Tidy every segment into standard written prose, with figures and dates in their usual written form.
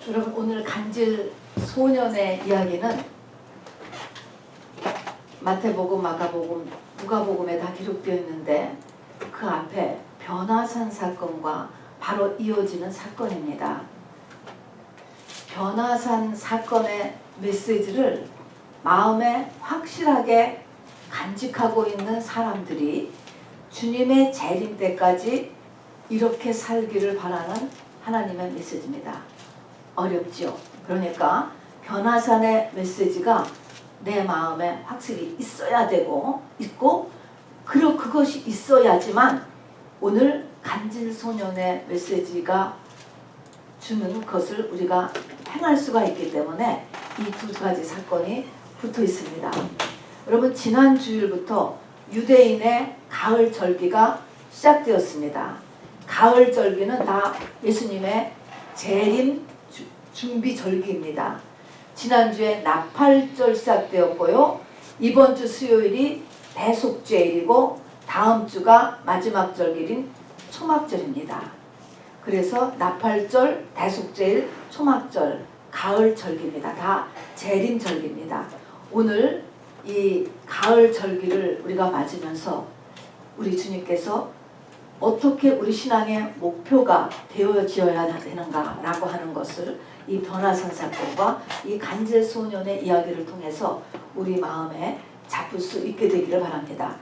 여러분, 오늘 간질 소년의 이야기는 마태복음, 마가복음, 누가복음에 다 기록되어 있는데 그 앞에 변화산 사건과 바로 이어지는 사건입니다. 변화산 사건의 메시지를 마음에 확실하게 간직하고 있는 사람들이 주님의 재림 때까지 이렇게 살기를 바라는 하나님의 메시지입니다. 어렵죠. 그러니까 변화산의 메시지가 내 마음에 확실히 있어야 되고 있고, 그리고 그것이 있어야지만 오늘 간질소년의 메시지가 주는 것을 우리가 행할 수가 있기 때문에 이 두 가지 사건이 붙어 있습니다. 여러분, 지난 주일부터 유대인의 가을 절기가 시작되었습니다. 가을 절기는 다 예수님의 재림 준비 절기입니다. 지난주에 나팔절 시작되었고요. 이번 주 수요일이 대속죄일이고 다음 주가 마지막 절기인 초막절입니다. 그래서 나팔절, 대속죄일, 초막절, 가을 절기입니다. 다 재림 절기입니다. 오늘 이 가을 절기를 우리가 맞으면서 우리 주님께서 어떻게 우리 신앙의 목표가 되어지어야 되는가라고 하는 것을 이 변화산 사건과 이 간질소년의 이야기를 통해서 우리 마음에 잡을 수 있게 되기를 바랍니다.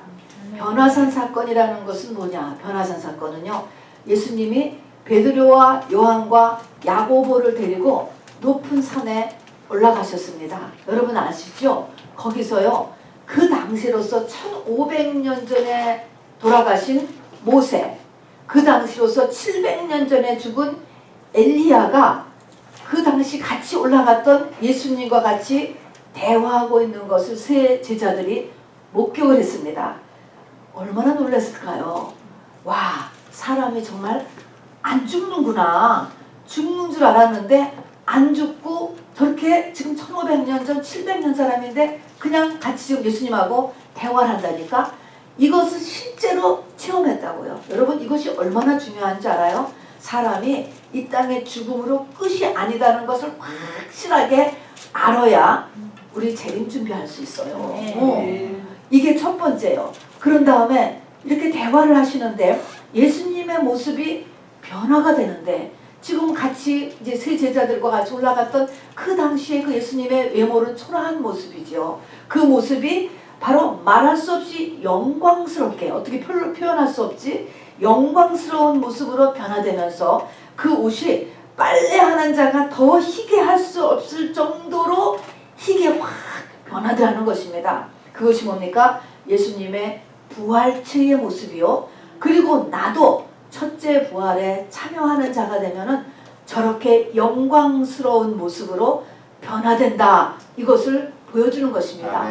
변화산 사건이라는 것은 뭐냐? 변화산 사건은요, 예수님이 베드로와 요한과 야고보를 데리고 높은 산에 올라가셨습니다. 여러분 아시죠? 거기서요, 그 당시로서 1500년 전에 돌아가신 모세, 그 당시로서 700년 전에 죽은 엘리야가 그 당시 같이 올라갔던 예수님과 같이 대화하고 있는 것을 세 제자들이 목격을 했습니다. 얼마나 놀랐을까요? 와, 사람이 정말 안 죽는구나. 죽는 줄 알았는데 안 죽고 저렇게 지금 1500년 전 700년 사람인데 그냥 같이 지금 예수님하고 대화를 한다니까? 이것을 실제로 체험했다고요. 여러분, 이것이 얼마나 중요한지 알아요? 사람이 이 땅의 죽음으로 끝이 아니다는 것을 확실하게 알아야 우리 재림 준비할 수 있어요. 이게 첫 번째예요. 그런 다음에 이렇게 대화를 하시는데 예수님의 모습이 변화가 되는데, 지금 같이 이제 세 제자들과 같이 올라갔던 그 당시에 그 예수님의 외모는 초라한 모습이죠. 그 모습이 바로 말할 수 없이 영광스럽게, 어떻게 표현할 수 없지, 영광스러운 모습으로 변화되면서 그 옷이 빨래하는 자가 더 희게 할 수 없을 정도로 희게 확 변화되는 것입니다. 그것이 뭡니까? 예수님의 부활체의 모습이요. 그리고 나도 첫째 부활에 참여하는 자가 되면은 저렇게 영광스러운 모습으로 변화된다. 이것을 보여주는 것입니다.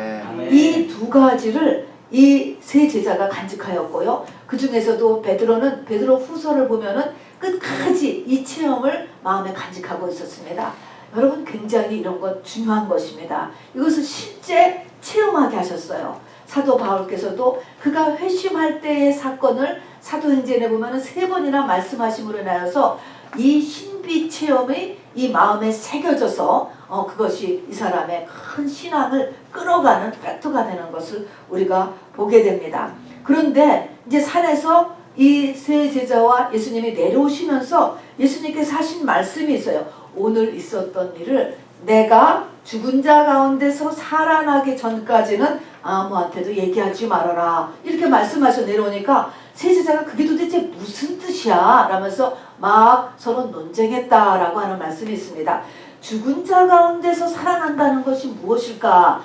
이 두 가지를 이 세 제자가 간직하였고요. 그 중에서도 베드로 후서를 보면은 끝까지 이 체험을 마음에 간직하고 있었습니다. 여러분, 굉장히 이런 것 중요한 것입니다. 이것을 실제 체험하게 하셨어요. 사도 바울께서도 그가 회심할 때의 사건을 사도행전에 보면은 3번이나 말씀하심으로 인하여서 이 신비 체험이 이 마음에 새겨져서 그것이 이 사람의 큰 신앙을 끌어가는 팩터가 되는 것을 우리가 보게 됩니다. 그런데 이제 산에서 이 세 제자와 예수님이 내려오시면서 예수님께서 하신 말씀이 있어요. 오늘 있었던 일을 내가 죽은 자 가운데서 살아나기 전까지는 아무한테도 얘기하지 말아라. 이렇게 말씀하셔 내려오니까 세 제자가 그게 도대체 무슨 뜻이야? 라면서 막 서로 논쟁했다라고 하는 말씀이 있습니다. 죽은 자 가운데서 살아난다는 것이 무엇일까?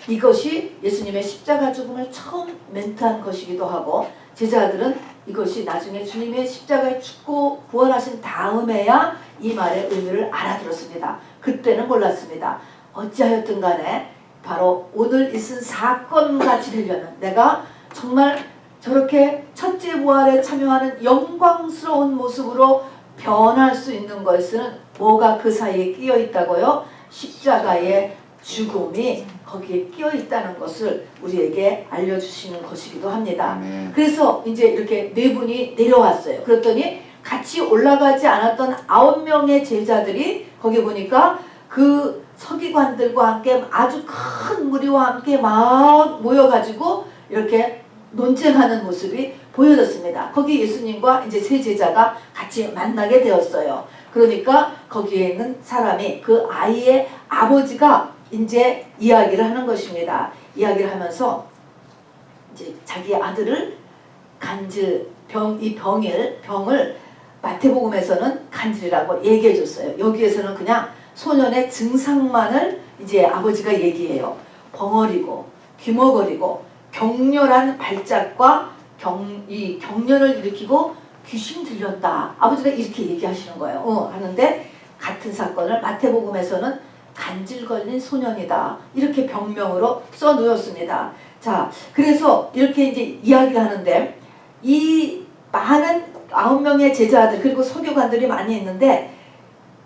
이것이 예수님의 십자가 죽음을 처음 멘트한 것이기도 하고, 제자들은 이것이 나중에 주님의 십자가에 죽고 부활하신 다음에야 이 말의 의미를 알아들었습니다. 그때는 몰랐습니다. 어찌하였든 간에 바로 오늘 있은 사건같이 되려는, 내가 정말 저렇게 첫째 부활에 참여하는 영광스러운 모습으로 변할 수 있는 것은 뭐가 그 사이에 끼어 있다고요? 십자가의 죽음이 거기에 끼어 있다는 것을 우리에게 알려주시는 것이기도 합니다. 그래서 이제 이렇게 4분이 내려왔어요. 그랬더니 같이 올라가지 않았던 9명의 제자들이 거기 보니까 그 서기관들과 함께 아주 큰 무리와 함께 막 모여가지고 이렇게 논쟁하는 모습이 보여졌습니다. 거기 예수님과 이제 세 제자가 같이 만나게 되었어요. 그러니까 거기에 있는 사람이 그 아이의 아버지가 이제 이야기를 하는 것입니다. 이야기를 하면서 이제 자기 아들을 이 병을 마태복음에서는 간질이라고 얘기해 줬어요. 여기에서는 그냥 소년의 증상만을 이제 아버지가 얘기해요. 벙어리고 귀머거리고 격렬한 발작과 이 경련을 일으키고 귀신 들렸다. 아버지가 이렇게 얘기하시는 거예요. 하는데 같은 사건을 마태복음에서는 간질 걸린 소년이다. 이렇게 병명으로 써놓았습니다. 자, 그래서 이렇게 이제 이야기를 하는데 이 많은 9명의 제자들 그리고 서교관들이 많이 있는데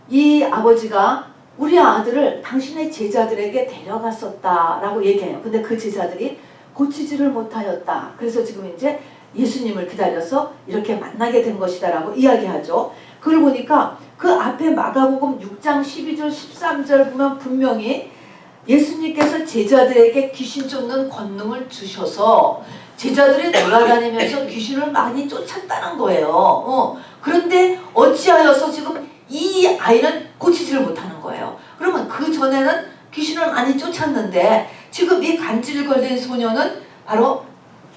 이 아버지가 우리 아들을 당신의 제자들에게 데려갔었다라고 얘기해요. 근데 그 제자들이 고치지를 못하였다. 그래서 지금 이제 예수님을 기다려서 이렇게 만나게 된 것이다라고 이야기하죠. 그걸 보니까 그 앞에 마가복음 6장 12절 13절 보면 분명히 예수님께서 제자들에게 귀신 쫓는 권능을 주셔서 제자들이 돌아다니면서 귀신을 많이 쫓았다는 거예요. 그런데 어찌하여서 지금 이 아이는 고치지를 못하는 거예요. 그러면 그 전에는 귀신을 많이 쫓았는데 지금 이 간질 걸린 소녀는 바로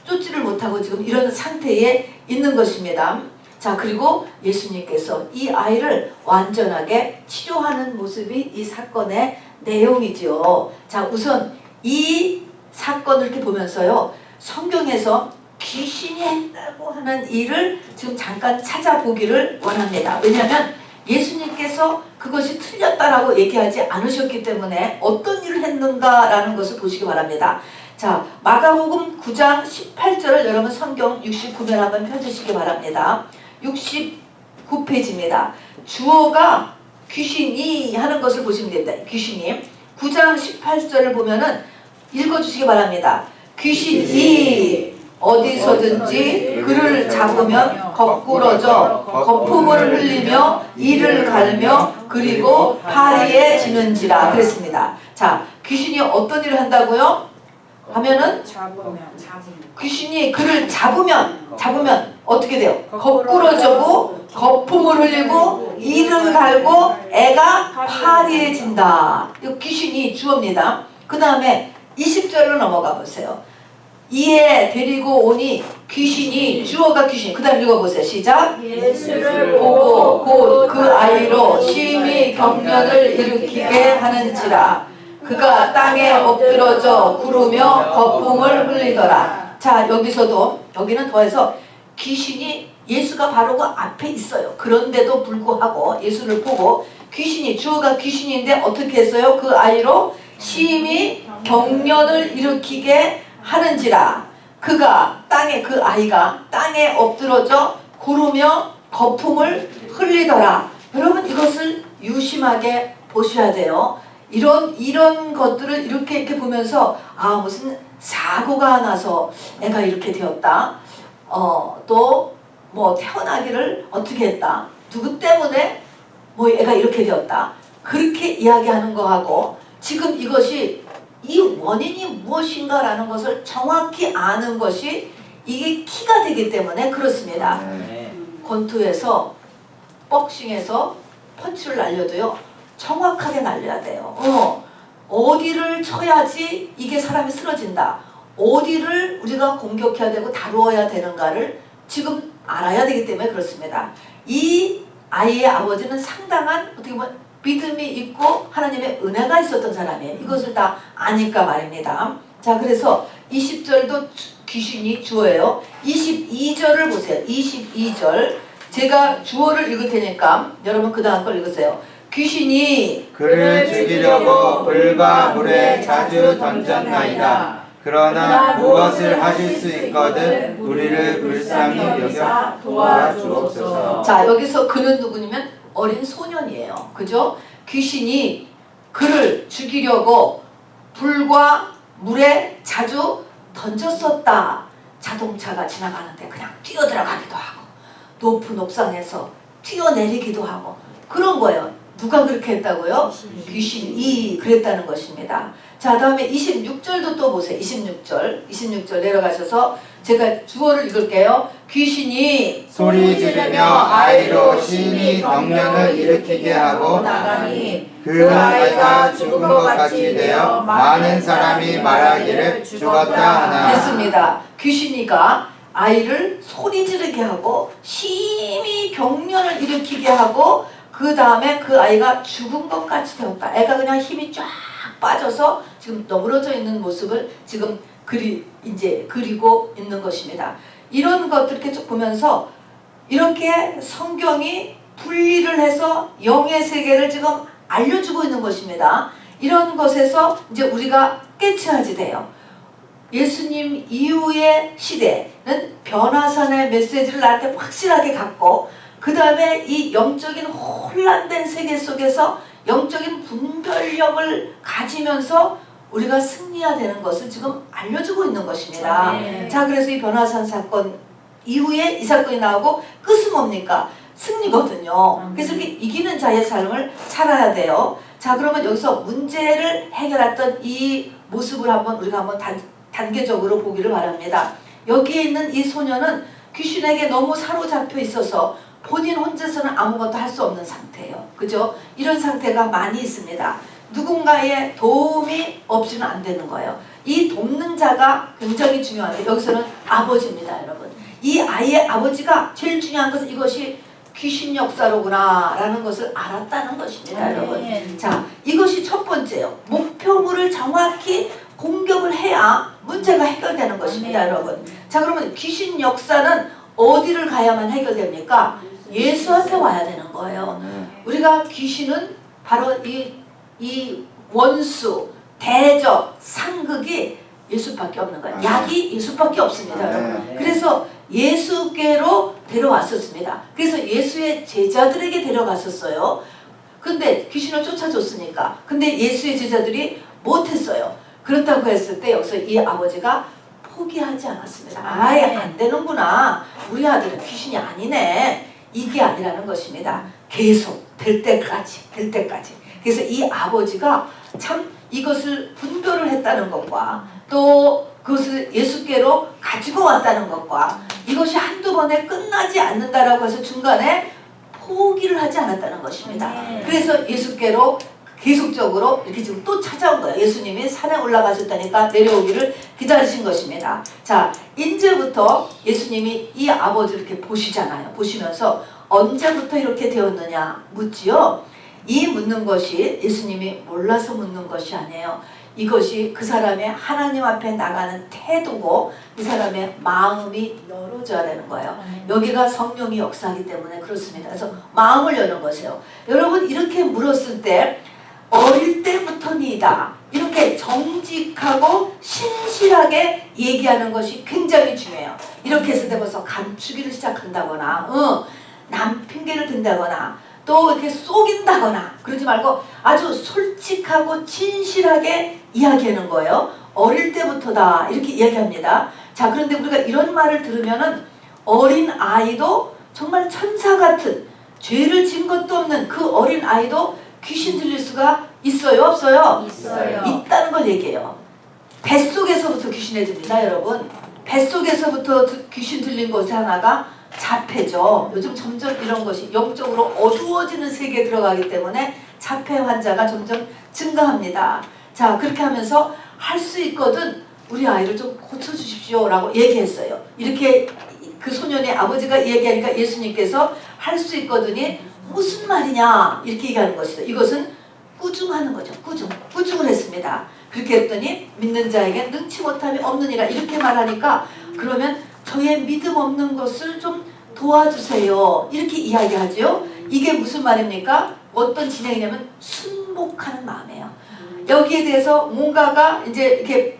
쫓지를 못하고 지금 이런 상태에 있는 것입니다. 자, 그리고 예수님께서 이 아이를 완전하게 치료하는 모습이 이 사건의 내용이지요. 자, 우선 이 사건을 이렇게 보면서요. 성경에서 귀신이 했다고 하는 일을 지금 잠깐 찾아보기를 원합니다. 왜냐하면 예수님께서 그것이 틀렸다라고 얘기하지 않으셨기 때문에 어떤 일을 했는가라는 것을 보시기 바랍니다. 자, 마가복음 9장 18절을 여러분 성경 69면 한번 펴주시기 바랍니다. 69페이지입니다. 주어가 귀신이 하는 것을 보시면 됩니다. 귀신이 9장 18절을 보면은 읽어주시기 바랍니다. 귀신이 어디서든지 그를 잡으면 거꾸러져 거품을 흘리며 이를 가르며 그리고 파리해지는지라 그랬습니다. 자, 귀신이 어떤 일을 한다고요? 하면은 귀신이 그를 잡으면 어떻게 돼요? 거꾸러져고 거품을 흘리고 이를 갈고 애가 파리해진다. 이거 귀신이 주어입니다. 그 다음에 20절로 넘어가 보세요. 이에 데리고 오니 귀신이 주어가 귀신. 그 다음 읽어보세요. 시작. 예수를 보고 곧 그 아이로 심히 경련을 일으키게 하는지라. 그가 땅에 엎드러져 구르며 거품을 흘리더라. 자, 여기는 더해서 귀신이 예수가 바로 그 앞에 있어요. 그런데도 불구하고 예수를 보고 귀신이 주어가 귀신인데 어떻게 했어요? 그 아이로 심히 경련을 일으키게 하는지라. 그가 그 아이가 땅에 엎드러져 구르며 거품을 흘리더라. 여러분 이것을 유심하게 보셔야 돼요. 이런 것들을 이렇게 보면서 무슨 사고가 나서 애가 이렇게 되었다. 또 뭐 태어나기를 어떻게 했다. 누구 때문에 뭐 애가 이렇게 되었다. 그렇게 이야기하는 거하고 지금 이것이 이 원인이 무엇인가라는 것을 정확히 아는 것이 이게 키가 되기 때문에 그렇습니다. 권투에서 복싱에서 펀치를 날려도요. 정확하게 날려야 돼요. 어디를 쳐야지 이게 사람이 쓰러진다. 어디를 우리가 공격해야 되고 다루어야 되는가를 지금 알아야 되기 때문에 그렇습니다. 이 아이의 아버지는 상당한 어떻게 보면 믿음이 있고 하나님의 은혜가 있었던 사람이에요. 이것을 다 아니까 말입니다. 자, 그래서 20절도 귀신이 주어예요. 22절을 보세요. 22절 제가 주어를 읽을 테니까 여러분 그 다음 걸 읽으세요. 귀신이 그를 죽이려고 불과 물에 자주 던졌나이다. 그러나 무엇을 하실 수 있거든 우리를 불쌍히 여겨 도와주옵소서. 자, 여기서 그는 누구냐면 어린 소년이에요. 그죠? 귀신이 그를 죽이려고 불과 물에 자주 던졌었다. 자동차가 지나가는데 그냥 뛰어들어가기도 하고 높은 옥상에서 뛰어내리기도 하고 그런 거예요. 누가 그렇게 했다고요? 귀신이 그랬다는 것입니다. 자, 다음에 26절도 또 보세요. 26절 내려가셔서 제가 주어를 읽을게요. 귀신이 소리 지르며 아이로 심히 경련을 일으키게 하고 나가니 그 아이가 죽은 것 같이 되어 많은 사람이 말하기를 죽었다 하나. 됐습니다. 귀신이가 아이를 소리 지르게 하고 심히 경련을 일으키게 하고 그 다음에 그 아이가 죽은 것 같이 되었다. 애가 그냥 힘이 쫙 빠져서 지금 너부러져 있는 모습을 지금 그리고 있는 것입니다. 이런 것들 이렇게 쭉 보면서 이렇게 성경이 분리를 해서 영의 세계를 지금 알려주고 있는 것입니다. 이런 것에서 이제 우리가 깨치하지 돼요. 예수님 이후의 시대는 변화산의 메시지를 나한테 확실하게 갖고 그 다음에 이 영적인 혼란된 세계 속에서 영적인 분별력을 가지면서 우리가 승리해야 되는 것을 지금 알려주고 있는 것입니다. 네. 자, 그래서 이 변화산 사건 이후에 이 사건이 나오고 끝은 뭡니까? 승리거든요. 그래서 이렇게 이기는 자의 삶을 살아야 돼요. 자, 그러면 여기서 문제를 해결했던 이 모습을 우리가 한번 단계적으로 보기를 바랍니다. 여기에 있는 이 소녀는 귀신에게 너무 사로잡혀 있어서 본인 혼자서는 아무것도 할 수 없는 상태예요. 그죠? 이런 상태가 많이 있습니다. 누군가의 도움이 없이는 안 되는 거예요. 이 돕는 자가 굉장히 중요한데 여기서는 아버지입니다, 여러분. 이 아이의 아버지가 제일 중요한 것은 이것이 귀신 역사로구나 라는 것을 알았다는 것입니다, 여러분. 자, 이것이 첫 번째요. 목표물을 정확히 공격을 해야 문제가 해결되는 것입니다, 여러분. 자, 그러면 귀신 역사는 어디를 가야만 해결됩니까? 예수한테 와야 되는 거예요. 우리가 귀신은 바로 이 원수, 대적, 상극이 예수밖에 없는 거예요. 약이 예수밖에 없습니다, 여러분. 그래서 예수께로 데려왔었습니다. 그래서 예수의 제자들에게 데려갔었어요. 근데 귀신을 쫓아줬으니까. 근데 예수의 제자들이 못했어요. 그렇다고 했을 때 여기서 이 아버지가 포기하지 않았습니다. 아예 안 되는구나. 우리 아들은 귀신이 아니네. 이게 아니라는 것입니다. 계속 될 때까지. 그래서 이 아버지가 참 이것을 분별을 했다는 것과 또 그것을 예수께로 가지고 왔다는 것과 이것이 한두 번에 끝나지 않는다라고 해서 중간에 포기를 하지 않았다는 것입니다. 그래서 예수께로 계속적으로 이렇게 지금 또 찾아온 거예요. 예수님이 산에 올라가셨다니까 내려오기를 기다리신 것입니다. 자, 이제부터 예수님이 이 아버지를 이렇게 보시잖아요. 보시면서 언제부터 이렇게 되었느냐 묻지요. 이 묻는 것이 예수님이 몰라서 묻는 것이 아니에요. 이것이 그 사람의 하나님 앞에 나가는 태도고 그 사람의 마음이 열어져야 되는 거예요. 여기가 성령이 역사하기 때문에 그렇습니다. 그래서 마음을 여는 것이에요. 여러분 이렇게 물었을 때 어릴 때부터니다 이렇게 정직하고 신실하게 얘기하는 것이 굉장히 중요해요. 이렇게 했을 때 벌써 감추기를 시작한다거나 남 핑계를 댄다거나 또 이렇게 속인다거나 그러지 말고 아주 솔직하고 진실하게 이야기하는 거예요. 어릴 때부터다 이렇게 이야기합니다. 자, 그런데 우리가 이런 말을 들으면은 어린 아이도 정말 천사 같은 죄를 지은 것도 없는 그 어린 아이도 귀신 들릴 수가 있어요? 없어요? 있어요. 있다는 걸 얘기해요. 뱃속에서부터 귀신에 듭니다, 여러분. 뱃속에서부터 귀신 들린 것이 하나가 자폐죠. 요즘 점점 이런 것이 영적으로 어두워지는 세계에 들어가기 때문에 자폐 환자가 점점 증가합니다. 자, 그렇게 하면서 할 수 있거든 우리 아이를 좀 고쳐주십시오 라고 얘기했어요. 이렇게 그 소년의 아버지가 얘기하니까 예수님께서 할 수 있거든이 무슨 말이냐 이렇게 얘기하는 것이죠. 이것은 꾸중하는 거죠. 꾸중을 했습니다. 그렇게 했더니 믿는 자에게 능치 못함이 없느니라 이렇게 말하니까 그러면 저의 믿음 없는 것을 좀 도와주세요 이렇게 이야기하죠. 이게 무슨 말입니까? 어떤 진행이냐면 순복하는 마음이에요. 여기에 대해서 뭔가가 이제 이렇게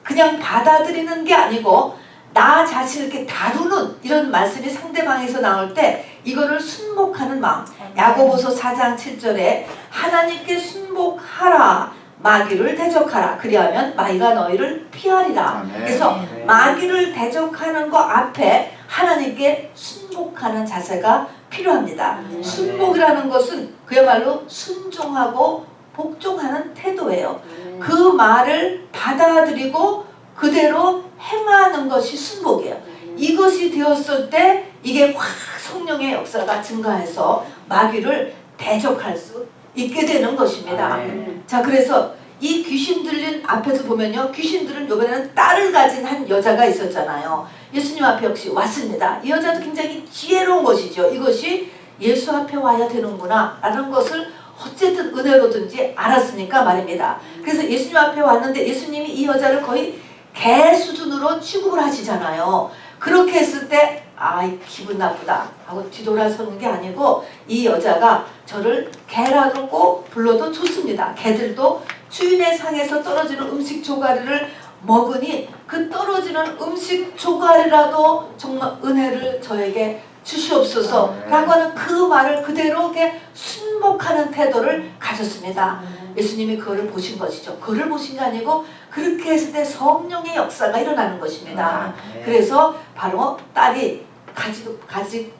그냥 받아들이는 게 아니고 나 자신을 이렇게 다루는 이런 말씀이 상대방에서 나올 때 이거를 순복하는 마음. 야고보서 4장 7절에 하나님께 순복하라 마귀를 대적하라 그리하면 마귀가 너희를 피하리라. 그래서 마귀를 대적하는 것 앞에 하나님께 순복하는 자세가 필요합니다. 순복이라는 것은 그야말로 순종하고 복종하는 태도예요. 그 말을 받아들이고 그대로 행하는 것이 순복이에요. 이것이 되었을 때 이게 확 성령의 역사가 증가해서 마귀를 대적할 수 있게 되는 것입니다. 자, 그래서 이 귀신 들린 앞에서 보면요, 귀신들은 이번에는 딸을 가진 한 여자가 있었잖아요. 예수님 앞에 역시 왔습니다. 이 여자도 굉장히 지혜로운 것이죠. 이것이 예수 앞에 와야 되는구나 라는 것을 어쨌든 은혜로든지 알았으니까 말입니다. 그래서 예수님 앞에 왔는데 예수님이 이 여자를 거의 개 수준으로 취급을 하시잖아요. 그렇게 했을 때 아이 기분 나쁘다 하고 뒤돌아서는 게 아니고 이 여자가 저를 개라고 꼭 불러도 좋습니다. 개들도 주인의 상에서 떨어지는 음식 조가리를 먹으니 그 떨어지는 음식 조가리라도 정말 은혜를 저에게 주시옵소서 라고 하는 그 말을 그대로 이렇게 순복하는 태도를 가졌습니다. 예수님이 그거를 보신 것이죠. 그거를 보신 게 아니고 그렇게 했을 때 성령의 역사가 일어나는 것입니다. 그래서 바로 딸이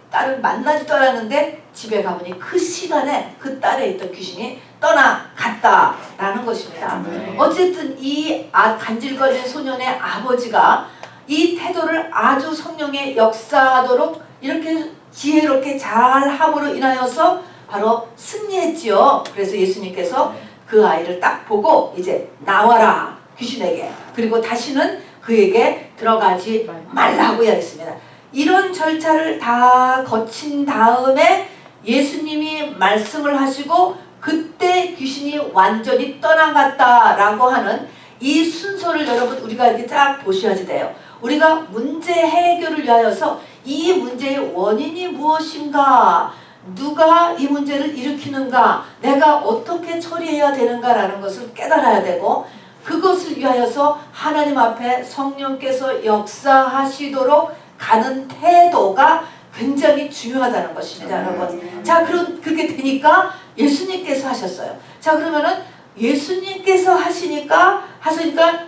딸을 만나지도 않았는데 집에 가보니 그 시간에 그 딸에 있던 귀신이 떠나갔다라는 것입니다. 어쨌든 이 간질거리는 소년의 아버지가 이 태도를 아주 성령의 역사하도록 이렇게 지혜롭게 잘 함으로 인하여서 바로 승리했지요. 그래서 예수님께서 그 아이를 딱 보고 이제 나와라 귀신에게, 그리고 다시는 그에게 들어가지 말라고 이야기했습니다. 이런 절차를 다 거친 다음에 예수님이 말씀을 하시고 그때 귀신이 완전히 떠나갔다라고 하는 이 순서를 여러분 우리가 이렇게 쫙 보셔야지 돼요. 우리가 문제 해결을 위하여서 이 문제의 원인이 무엇인가, 누가 이 문제를 일으키는가, 내가 어떻게 처리해야 되는가라는 것을 깨달아야 되고, 그것을 위하여서 하나님 앞에 성령께서 역사하시도록 가는 태도가 굉장히 중요하다는 것입니다, 여러분. 자, 그렇게 되니까 예수님께서 하셨어요. 자, 그러면은 예수님께서 하시니까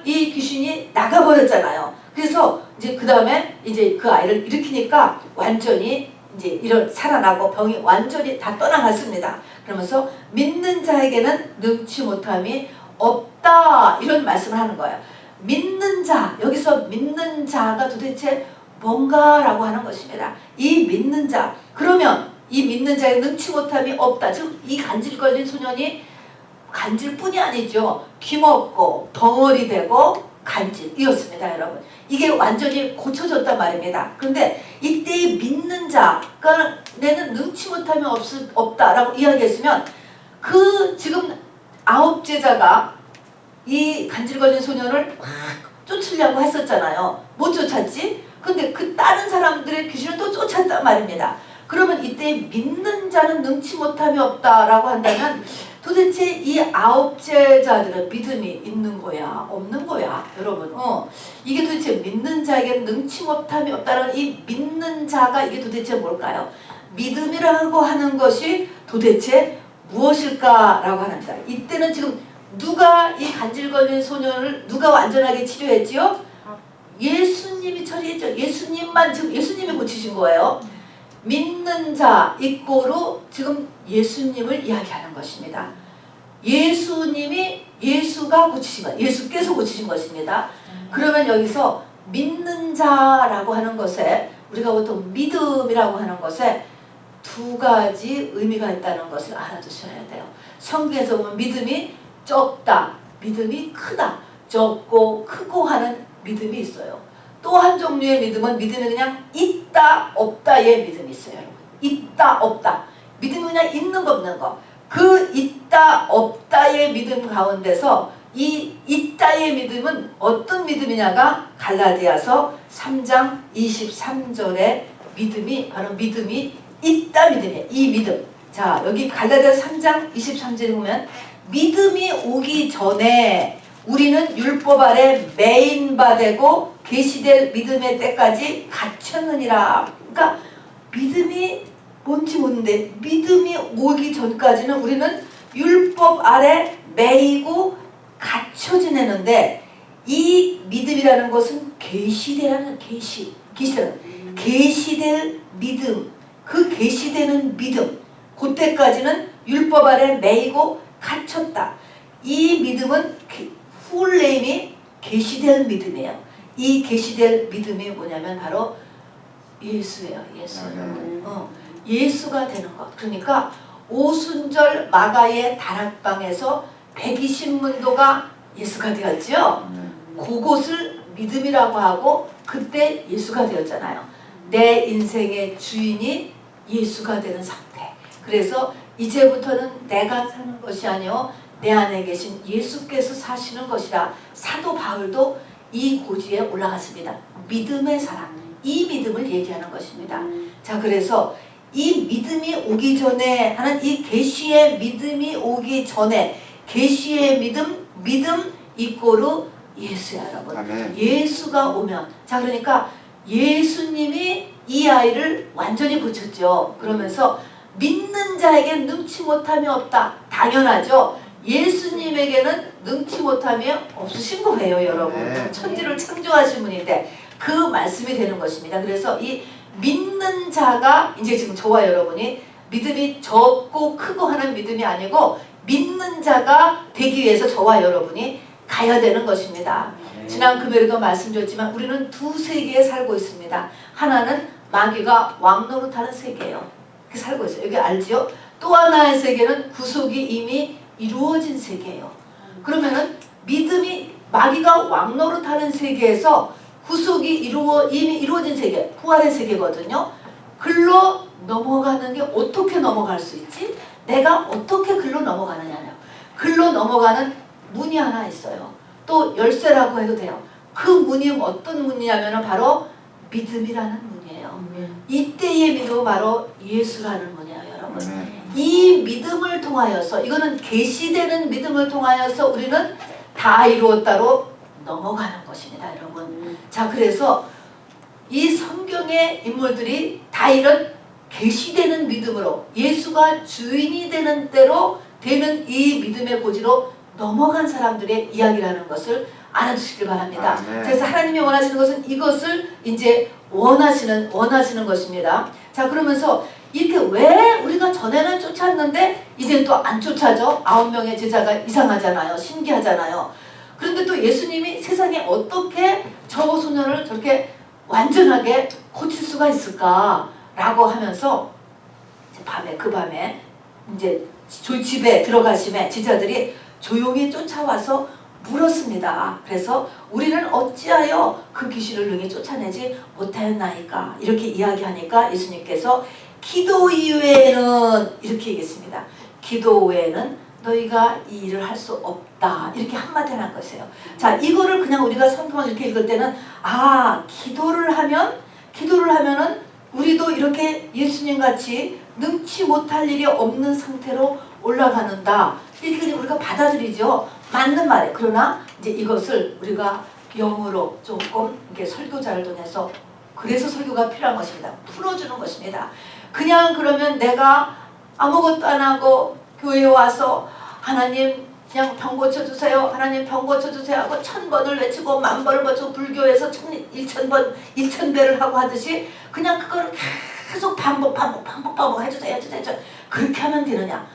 이 귀신이 나가버렸잖아요. 그래서 이제 그 다음에 이제 그 아이를 일으키니까 완전히 이제 살아나고 병이 완전히 다 떠나갔습니다. 그러면서 믿는 자에게는 능치 못함이 없다, 이런 말씀을 하는 거예요. 믿는 자, 여기서 믿는 자가 도대체 뭔가라고 하는 것입니다. 이 믿는 자, 그러면 이 믿는 자에 능치 못함이 없다. 즉 이 간질거린 소년이 간질뿐이 아니죠. 귀먹고 덩어리 되고 간질이었습니다, 여러분. 이게 완전히 고쳐졌단 말입니다. 그런데 이때 믿는 자가 내는 능치 못함이 없다라고 이야기했으면 그 지금 9 제자가 이 간질거린 소년을 막 쫓으려고 했었잖아요. 못 쫓았지? 근데 그 다른 사람들의 귀신을 또 쫓았단 말입니다. 그러면 이때 믿는 자는 능치 못함이 없다라고 한다면 도대체 이 9 제자들은 믿음이 있는 거야, 없는 거야, 여러분? 이게 도대체 믿는 자에게 능치 못함이 없다는 이 믿는 자가 이게 도대체 뭘까요? 믿음이라고 하는 것이 도대체 무엇일까라고 합니다. 이때는 지금 누가 이 간질거린 소년을 누가 완전하게 치료했지요? 예수님이 처리했죠. 예수님만 지금 예수님이 고치신 거예요. 믿는 자 이꼬로 지금 예수님을 이야기하는 것입니다. 예수가 고치신 것, 예수께서 고치신 것입니다. 그러면 여기서 믿는 자라고 하는 것에, 우리가 보통 믿음이라고 하는 것에 2 가지 의미가 있다는 것을 알아두셔야 돼요. 성경에서 보면 믿음이 적다, 믿음이 크다, 적고 크고 하는 믿음이 있어요. 또 한 종류의 믿음은 믿음이 그냥 있다 없다의 믿음이 있어요, 여러분. 있다 없다, 믿음이 그냥 있는 거 없는 거. 그 있다 없다의 믿음 가운데서 이 있다의 믿음은 어떤 믿음이냐가 갈라디아서 3장 23절의 믿음이 바로 믿음이 있다 믿음이에요. 이 믿음. 자, 여기 갈라디아서 3장 23절에 보면 믿음이 오기 전에 우리는 율법 아래 매인바 되고 계시될 믿음의 때까지 갇혔느니라. 그러니까 믿음이 뭔지 모르는데 믿음이 오기 전까지는 우리는 율법 아래 매이고 갇혀 지내는데, 이 믿음이라는 것은 계시되라는 계시될 믿음, 그 계시되는 믿음, 그때까지는 율법 아래 매이고 갇혔다. 이 믿음은 풀네임이 계시될 믿음이에요. 이 계시될 믿음이 뭐냐면 바로 예수예요. 예수. 예수가 되는 것. 그러니까 오순절 마가의 다락방에서 120문도가 예수가 되었죠. 그곳을 믿음이라고 하고 그때 예수가 되었잖아요. 내 인생의 주인이 예수가 되는 상태. 그래서 이제부터는 내가 사는 것이 아니요 내 안에 계신 예수께서 사시는 것이라. 사도 바울도 이 고지에 올라갔습니다. 믿음의 사람. 이 믿음을 얘기하는 것입니다. 자, 그래서 이 믿음이 오기 전에 하는 이 계시의 믿음이 오기 전에 계시의 믿음 이꼬르 예수야, 여러분. 아멘. 예수가 오면, 자, 그러니까 예수님이 이 아이를 완전히 고쳤죠. 그러면서 믿는 자에게 능치 못함이 없다. 당연하죠. 예수님에게는 능치 못함이 없으신 거예요, 여러분. 네. 천지를 창조하신 분인데 그 말씀이 되는 것입니다. 그래서 이 믿는 자가 이제 지금 저와 여러분이 믿음이 적고 크고 하는 믿음이 아니고 믿는 자가 되기 위해서 저와 여러분이 가야 되는 것입니다. 지난 금요일에도 말씀드렸지만 우리는 두 세계에 살고 있습니다. 하나는 마귀가 왕노릇하는 세계예요. 그렇게 살고 있어요. 여기 알지요? 또 하나의 세계는 구속이 이미 이루어진 세계예요. 그러면은 믿음이 마귀가 왕노릇하는 세계에서 구속이 이미 이루어진 세계, 부활의 세계거든요. 글로 넘어가는 게 어떻게 넘어갈 수 있지? 내가 어떻게 글로 넘어가느냐요. 글로 넘어가는 문이 하나 있어요. 또 열쇠라고 해도 돼요. 그 문이 어떤 문이냐면 바로 믿음이라는 문이에요. 이때의 믿음은 바로 예수라는 문이에요, 여러분. 이 믿음을 통하여서, 이거는 계시되는 믿음을 통하여서 우리는 다 이루었다로 넘어가는 것입니다, 여러분. 자, 그래서 이 성경의 인물들이 다 이런 계시되는 믿음으로 예수가 주인이 되는 대로 되는 이 믿음의 고지로 넘어간 사람들의 이야기라는 것을 알아주시길 바랍니다. 아멘. 그래서 하나님이 원하시는 것은 이것을 이제 원하시는 것입니다. 자, 그러면서 이렇게 왜 우리가 전에는 쫓았는데 이제는 또 안 쫓아져? 9명의 제자가 이상하잖아요. 신기하잖아요. 그런데 또 예수님이 세상에 어떻게 저 소년을 저렇게 완전하게 고칠 수가 있을까라고 하면서 그 밤에 이제 집에 들어가심에 제자들이 조용히 쫓아와서 물었습니다. 그래서 우리는 어찌하여 그 귀신을 능히 쫓아내지 못하였나이까 이렇게 이야기하니까 예수님께서 기도 이외에는 이렇게 얘기했습니다. 기도 외에는 너희가 이 일을 할 수 없다. 이렇게 한마디 한 것이에요. 자, 이거를 그냥 우리가 성경을 이렇게 읽을 때는 기도를 하면은 우리도 이렇게 예수님 같이 능치 못할 일이 없는 상태로 올라가는다. 이렇게 우리가 받아들이죠. 맞는 말이에요. 그러나 이제 이것을 우리가 영어로 조금 이렇게 설교자를 통해서, 그래서 설교가 필요한 것입니다. 풀어주는 것입니다. 그냥 그러면 내가 아무것도 안 하고 교회에 와서 하나님 그냥 병 고쳐주세요. 하나님 병 고쳐주세요 하고 1000번을 외치고 10,000번을 외치고 불교에서 1000배를 하고 하듯이 그냥 그거를 계속 반복 해주세요. 그렇게 하면 되느냐?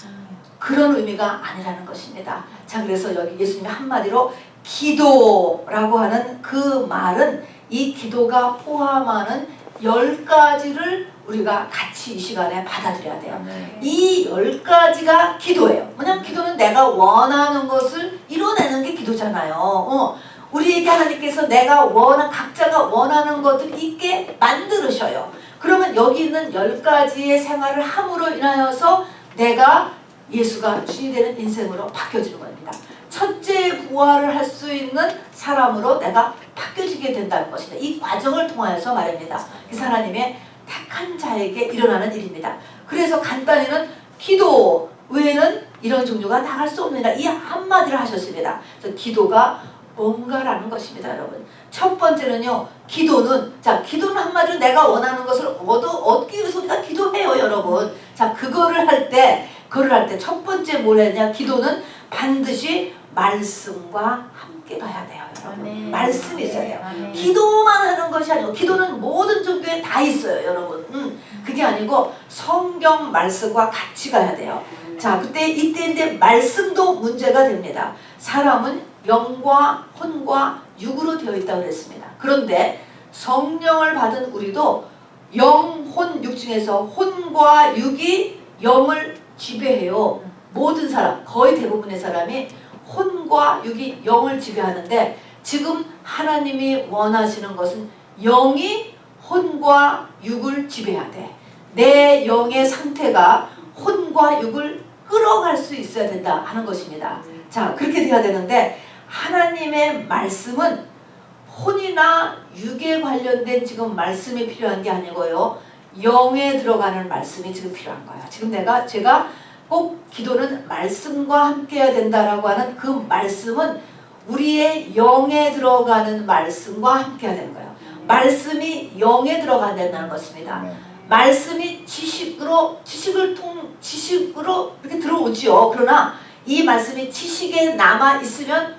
그런 의미가 아니라는 것입니다. 자, 그래서 여기 예수님이 한마디로 기도라고 하는 그 말은 이 기도가 포함하는 10가지를 우리가 같이 이 시간에 받아들여야 돼요. 이 10가지가 기도예요. 왜냐하면 기도는 내가 원하는 것을 이뤄내는 게 기도잖아요. 우리에게 하나님께서 각자가 원하는 것을 있게 만들으셔요. 그러면 여기 있는 10가지의 생활을 함으로 인하여서 내가 예수가 주인이 되는 인생으로 바뀌어지는 겁니다. 첫째 부활을 할 수 있는 사람으로 내가 바뀌어지게 된다는 것입니다. 이 과정을 통하여서 말입니다. 그 하나님의 택한 자에게 일어나는 일입니다. 그래서 간단히는 기도 외에는 이런 종류가 나갈 수 없느니라 이 한마디를 하셨습니다. 그래서 기도가 뭔가라는 것입니다, 여러분. 첫 번째는요, 기도는 한마디로 내가 원하는 것을 얻기 위해서 우리가 기도해요, 여러분. 자, 그거를 할 때 첫 번째 뭘 했냐? 기도는 반드시 말씀과 함께 가야 돼요, 여러분. 아멘. 말씀이 있어야 돼요. 아멘. 기도만 하는 것이 아니고, 기도는 모든 종교에 다 있어요, 여러분. 그게 아니고 성경 말씀과 같이 가야 돼요. 자, 이때인데 말씀도 문제가 됩니다. 사람은 영과 혼과 육으로 되어 있다고 그랬습니다. 그런데 성령을 받은 우리도 영, 혼, 육 중에서 혼과 육이 영을 지배해요. 모든 사람, 거의 대부분의 사람이 혼과 육이 영을 지배하는데, 지금 하나님이 원하시는 것은 영이 혼과 육을 지배해야 돼. 내 영의 상태가 혼과 육을 끌어갈 수 있어야 된다 하는 것입니다. 자, 그렇게 돼야 되는데, 하나님의 말씀은 혼이나 육에 관련된 지금 말씀이 필요한 게 아니고요, 영에 들어가는 말씀이 지금 필요한 거예요. 지금 제가 꼭 기도는 말씀과 함께 해야 된다라고 하는 그 말씀은 우리의 영에 들어가는 말씀과 함께 해야 되는 거예요. 말씀이 영에 들어가야 된다는 것입니다. 말씀이 지식으로 이렇게 들어오지요. 그러나 이 말씀이 지식에 남아 있으면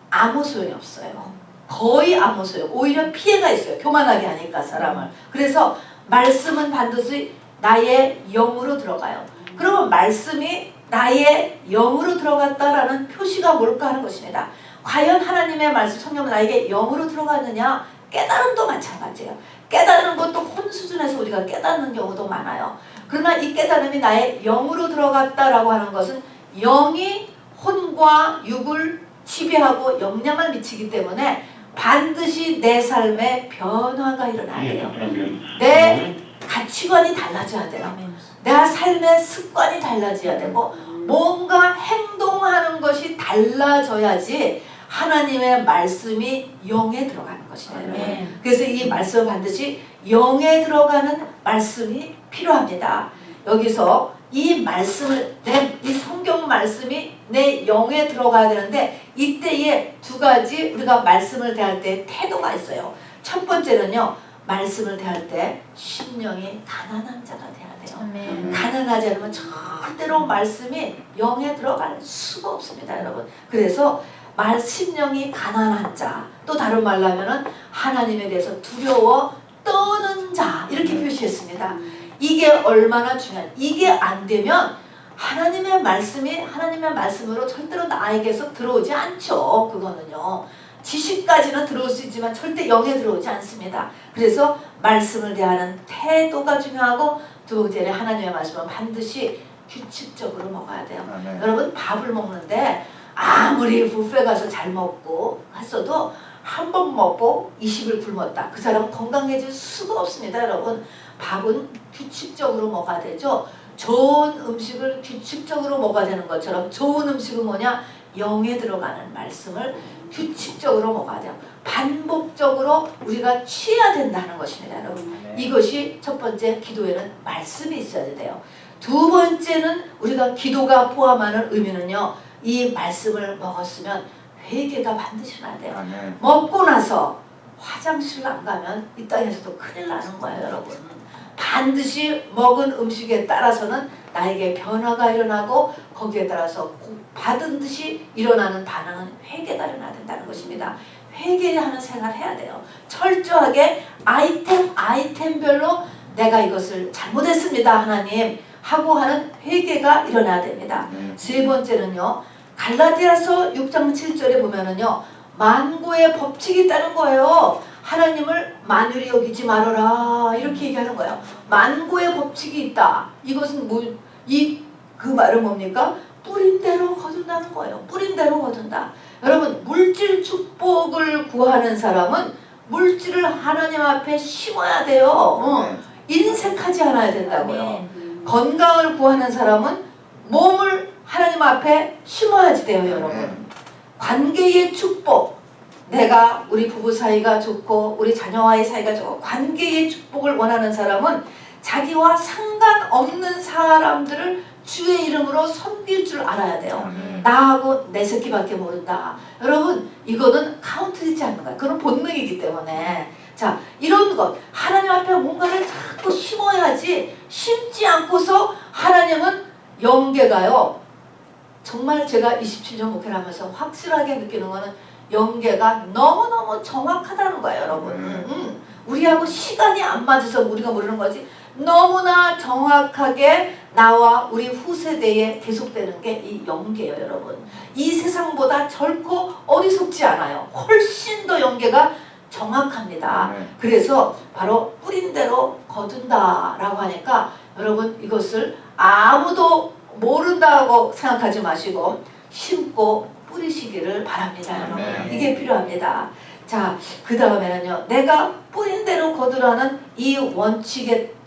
아무 소용이 없어요. 거의 아무 소용. 오히려 피해가 있어요. 교만하게 하니까 사람을. 그래서 말씀은 반드시 나의 영으로 들어가요. 그러면 말씀이 나의 영으로 들어갔다라는 표시가 뭘까 하는 것입니다. 과연 하나님의 말씀, 성령은 나에게 영으로 들어갔느냐? 깨달음도 마찬가지예요. 깨달은 것도 혼 수준에서 우리가 깨닫는 경우도 많아요. 그러나 이 깨달음이 나의 영으로 들어갔다라고 하는 것은 영이 혼과 육을 지배하고 영향을 미치기 때문에 반드시 내 삶에 변화가 일어나야 돼요. 내 가치관이 달라져야 돼요. 내 삶의 습관이 달라져야 되고, 뭔가 행동하는 것이 달라져야지 하나님의 말씀이 영에 들어가는 것이에요. 그래서 이 말씀은 반드시 영에 들어가는 말씀이 필요합니다. 여기서 이 말씀을, 이 성경 말씀이 내 영에 들어가야 되는데, 이때에 두 가지 우리가 말씀을 대할 때 태도가 있어요. 첫 번째는요, 말씀을 대할 때 심령이 가난한 자가 돼야 돼요. 가난하지 않으면 절대로 말씀이 영에 들어갈 수가 없습니다, 여러분. 그래서 심령이 가난한 자, 또 다른 말로 하면은 하나님에 대해서 두려워 떠는 자, 이렇게 표시했습니다. 이게 얼마나 중요한, 이게 안 되면 하나님의 말씀으로 절대로 나에게서 들어오지 않죠. 그거는요, 지식까지는 들어올 수 있지만 절대 영에 들어오지 않습니다. 그래서 말씀을 대하는 태도가 중요하고, 두 번째는 하나님의 말씀은 반드시 규칙적으로 먹어야 돼요. 여러분, 밥을 먹는데 아무리 뷔페 가서 잘 먹고 했어도 한 번 먹고 20일 굶었다, 그 사람은 건강해질 수가 없습니다. 여러분, 밥은 규칙적으로 먹어야 되죠. 좋은 음식을 규칙적으로 먹어야 되는 것처럼, 좋은 음식은 뭐냐? 영에 들어가는 말씀을 규칙적으로 먹어야 돼요. 반복적으로 우리가 취해야 된다는 것입니다, 여러분. 이것이 첫 번째, 기도에는 말씀이 있어야 돼요. 두 번째는 우리가 기도가 포함하는 의미는요, 이 말씀을 먹었으면 회개가 반드시 나야 돼요. 먹고 나서 화장실 안 가면 이 땅에서도 큰일 나는 거예요, 여러분. 반드시 먹은 음식에 따라서는 나에게 변화가 일어나고, 거기에 따라서 받은 듯이 일어나는 반응은 회개가 일어나야 된다는 것입니다. 회개하는 생활을 해야 돼요. 철저하게 아이템별로 내가 이것을 잘못했습니다, 하나님 하고 하는 회개가 일어나야 됩니다. 세 번째는요, 갈라디아서 6장 7절에 보면은요, 만고의 법칙이 있다는 거예요. 하나님을 만유리 여기지 말아라, 이렇게 얘기하는 거예요. 만고의 법칙이 있다. 이것은 그 말은 뭡니까? 뿌린 대로 거둔다는 거예요. 뿌린 대로 거둔다. 여러분, 물질 축복을 구하는 사람은 물질을 하나님 앞에 심어야 돼요. 인색하지 않아야 된다고요. 건강을 구하는 사람은 몸을 하나님 앞에 심어야지 돼요, 여러분. 관계의 축복, 내가 우리 부부 사이가 좋고 우리 자녀와의 사이가 좋고 관계의 축복을 원하는 사람은 자기와 상관없는 사람들을 주의 이름으로 섬길 줄 알아야 돼요. 나하고 내 새끼밖에 모른다. 여러분, 이거는 카운트되지 않는 거야. 그건 본능이기 때문에. 자, 이런 것, 하나님 앞에 뭔가를 자꾸 심어야지, 심지 않고서 하나님은 영계가요, 정말 제가 27년 목회를 하면서 확실하게 느끼는 거는 연계가 너무너무 정확하다는 거예요, 여러분. 우리하고 시간이 안 맞아서 우리가 모르는 거지 너무나 정확하게 나와 우리 후세대에 계속되는 게 이 연계예요, 여러분. 이 세상보다 결코 어리석지 않아요. 훨씬 더 연계가 정확합니다. 그래서 바로 뿌린 대로 거둔다라고 하니까 여러분 이것을 아무도 모른다고 생각하지 마시고 심고 뿌리시기를 바랍니다. 여러분. 이게 필요합니다. 자, 그 다음에는요. 내가 뿌린 대로 거두라는 이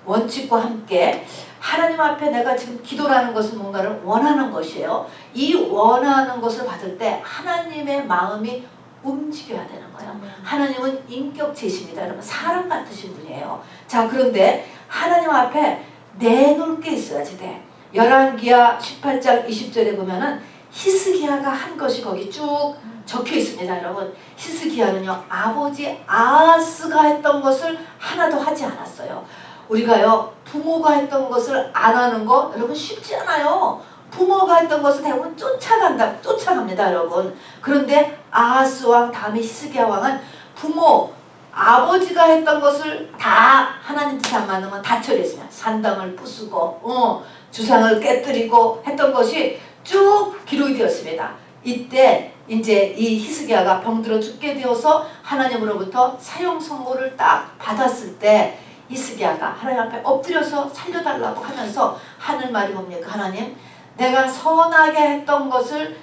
원칙과 함께 하나님 앞에 내가 지금 기도라는 것은 뭔가를 원하는 것이에요. 이 원하는 것을 받을 때 하나님의 마음이 움직여야 되는 거예요. 하나님은 인격체이십니다. 여러분 사람 같으신 분이에요. 자, 그런데 하나님 앞에 내놓을 게 있어야지 돼. 열왕기하 18장 20절에 보면은 히스기야가 한 것이 거기 쭉 적혀 있습니다. 여러분 히스기야는요 아버지 아하스가 했던 것을 하나도 하지 않았어요. 우리가요 부모가 했던 것을 안 하는 거 여러분 쉽지 않아요. 부모가 했던 것을 대부분 쫓아갑니다, 여러분. 그런데 아하스 왕 다음에 히스기야 왕은 부모 아버지가 했던 것을 다 하나님 뜻 안 맞으면 다 처리했습니다. 산당을 부수고 주상을 깨뜨리고 했던 것이 쭉 기록이 되었습니다. 이때 이제 이 히스기야가 병들어 죽게 되어서 하나님으로부터 사형 선고를 딱 받았을 때 히스기야가 하나님 앞에 엎드려서 살려달라고 하면서 하늘 말이 뭡니까? 하나님 내가 선하게 했던 것을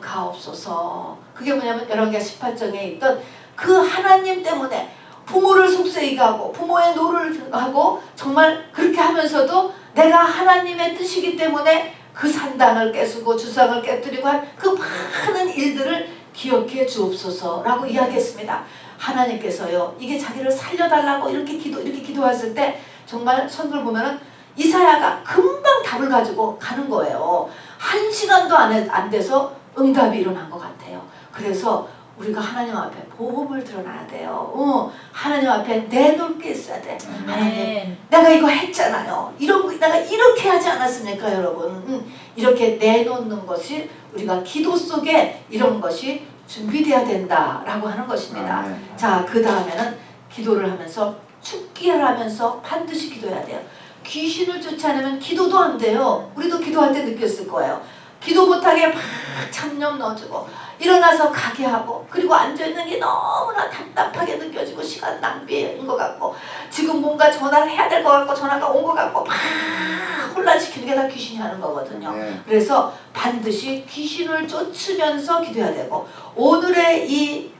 기억하옵소서. 그게 뭐냐면 열왕기하 18장에 있던 그 하나님 때문에 부모를 속세이게 하고 부모의 노를 하고 정말 그렇게 하면서도 내가 하나님의 뜻이기 때문에 그 산당을 깨쓰고 주상을 깨뜨리고 한 그 많은 일들을 기억해 주옵소서라고 이야기했습니다. 하나님께서요 이게 자기를 살려달라고 이렇게 기도했을 때 정말 선글 보면은 이사야가 금방 답을 가지고 가는 거예요. 1시간도 안 돼서 응답이 일어난 것 같아요. 그래서 우리가 하나님 앞에 보험을 드러나야 돼요. 하나님 앞에 내놓을 게 있어야 돼. 하나님 내가 이거 했잖아요. 내가 이렇게 하지 않았습니까 여러분. 이렇게 내놓는 것이 우리가 기도 속에 이런 것이 준비되어야 된다라고 하는 것입니다. 자, 그 다음에는 기도를 하면서 축기를 하면서 반드시 기도해야 돼요. 귀신을 쫓아내면 기도도 안 돼요. 우리도 기도할 때 느꼈을 거예요. 기도 못하게 막 참념 넣어주고 일어나서 가게 하고 그리고 앉아있는 게 너무나 답답하게 느껴지고 시간 낭비인 것 같고 지금 뭔가 전화를 해야 될 것 같고 전화가 온 것 같고 막 혼란시키는 게 다 귀신이 하는 거거든요. 그래서 반드시 귀신을 쫓으면서 기도해야 되고 오늘의 이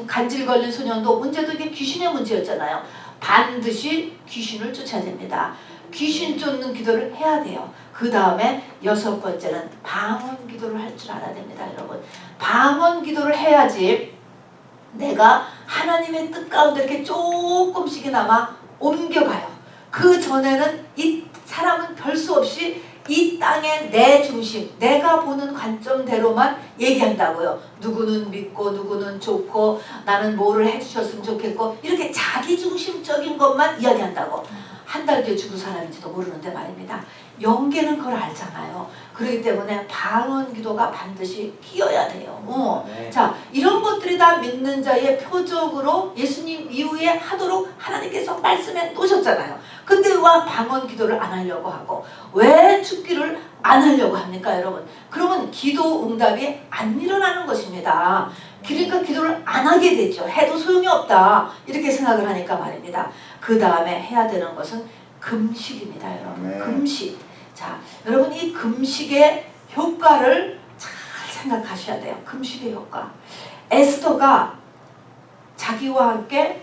간질 걸린 소년도 문제도 이게 귀신의 문제였잖아요. 반드시 귀신을 쫓아야 됩니다. 귀신 쫓는 기도를 해야 돼요. 그 다음에 6번째는 방언 기도를 할 줄 알아야 됩니다. 여러분 방언 기도를 해야지 내가 하나님의 뜻 가운데 이렇게 조금씩이나마 옮겨가요. 그 전에는 이 사람은 별 수 없이 이 땅의 내 중심 내가 보는 관점대로만 얘기한다고요. 누구는 믿고 누구는 좋고 나는 뭐를 해주셨으면 좋겠고 이렇게 자기중심적인 것만 이야기한다고. 한 달 뒤에 죽을 사람인지도 모르는데 말입니다. 영계는 그걸 알잖아요. 그렇기 때문에 방언 기도가 반드시 끼어야 돼요. 자, 이런 것들이 다 믿는 자의 표적으로 예수님 이후에 하도록 하나님께서 말씀해 놓으셨잖아요. 근데 왜 방언 기도를 안 하려고 하고 왜 축기를 안 하려고 합니까 여러분? 그러면 기도 응답이 안 일어나는 것입니다. 그러니까 기도를 안 하게 되죠. 해도 소용이 없다 이렇게 생각을 하니까 말입니다. 그 다음에 해야 되는 것은 금식입니다. 여러분 금식. 자, 여러분 이 금식의 효과를 잘 생각하셔야 돼요. 금식의 효과. 에스더가 자기와 함께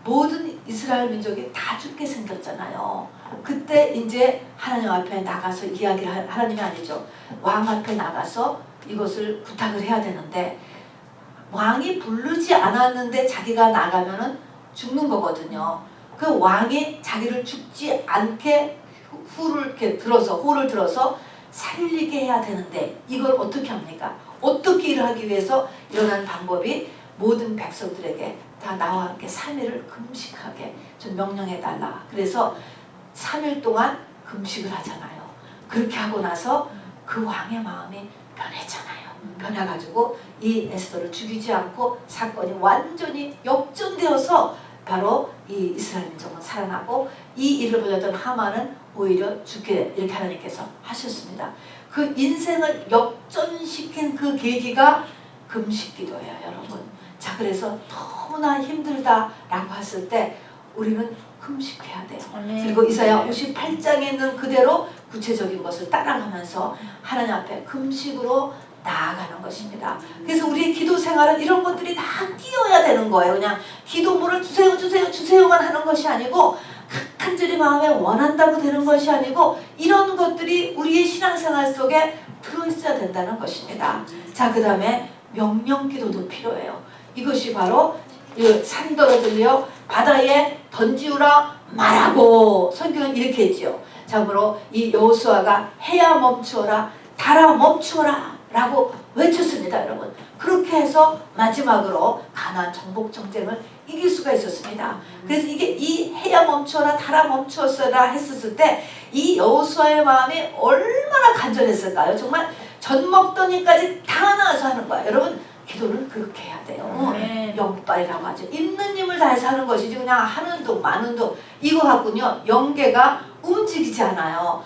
모든 이스라엘 민족이 다 죽게 생겼잖아요. 그때 이제 하나님 앞에 나가서 이야기를 하나님이 아니죠. 왕 앞에 나가서 이것을 부탁을 해야 되는데 왕이 부르지 않았는데 자기가 나가면은 죽는 거거든요. 그 왕이 자기를 죽지 않게 호를 들어서 살리게 해야 되는데 이걸 어떻게 합니까? 어떻게 일을 하기 위해서 일어난 방법이 모든 백성들에게 다 나와 함께 3일을 금식하게 좀 명령해달라. 그래서 3일 동안 금식을 하잖아요. 그렇게 하고 나서 그 왕의 마음이 변했잖아요. 변해가지고 이 에스더를 죽이지 않고 사건이 완전히 역전되어서 바로 이 이스라엘 민족은 살아나고 이 일을 보였던 하만은 오히려 죽게 이렇게 하나님께서 하셨습니다. 그 인생을 역전시킨 그 계기가 금식기도예요, 여러분. 자, 그래서 너무나 힘들다라고 했을 때 우리는 금식해야 돼요. 그리고 이사야 58장에 있는 그대로 구체적인 것을 따라가면서 하나님 앞에 금식으로 나아가는 것입니다. 그래서 우리의 기도 생활은 이런 것들이 다 끼어야 되는 거예요. 그냥 기도물을 주세요 주세요 주세요만 하는 것이 아니고 간절히 마음에 원한다고 되는 것이 아니고 이런 것들이 우리의 신앙생활 속에 들어있어야 된다는 것입니다. 자, 그 다음에 명령기도도 필요해요. 이것이 바로 산더러 들려 바다에 던지우라 말하고 성경은 이렇게 했지요. 참으로 이 여호수아가 해야 멈추어라 달아 멈추어라 라고 외쳤습니다, 여러분. 그렇게 해서 마지막으로 가나안 정복 전쟁을 이길 수가 있었습니다. 그래서 이게 이 해야 멈추어라 달아 멈추었어라 했었을 때 이 여호수아의 마음이 얼마나 간절했을까요? 정말 젖 먹더니까지 다 나와서 하는 거야. 여러분, 기도를 그렇게 해야 돼요. 영빨이라고 하죠. 있는 힘을 다해서 하는 것이지 그냥 하는 둥 마는 둥 이거 갖고는요 영계가 움직이지 않아요.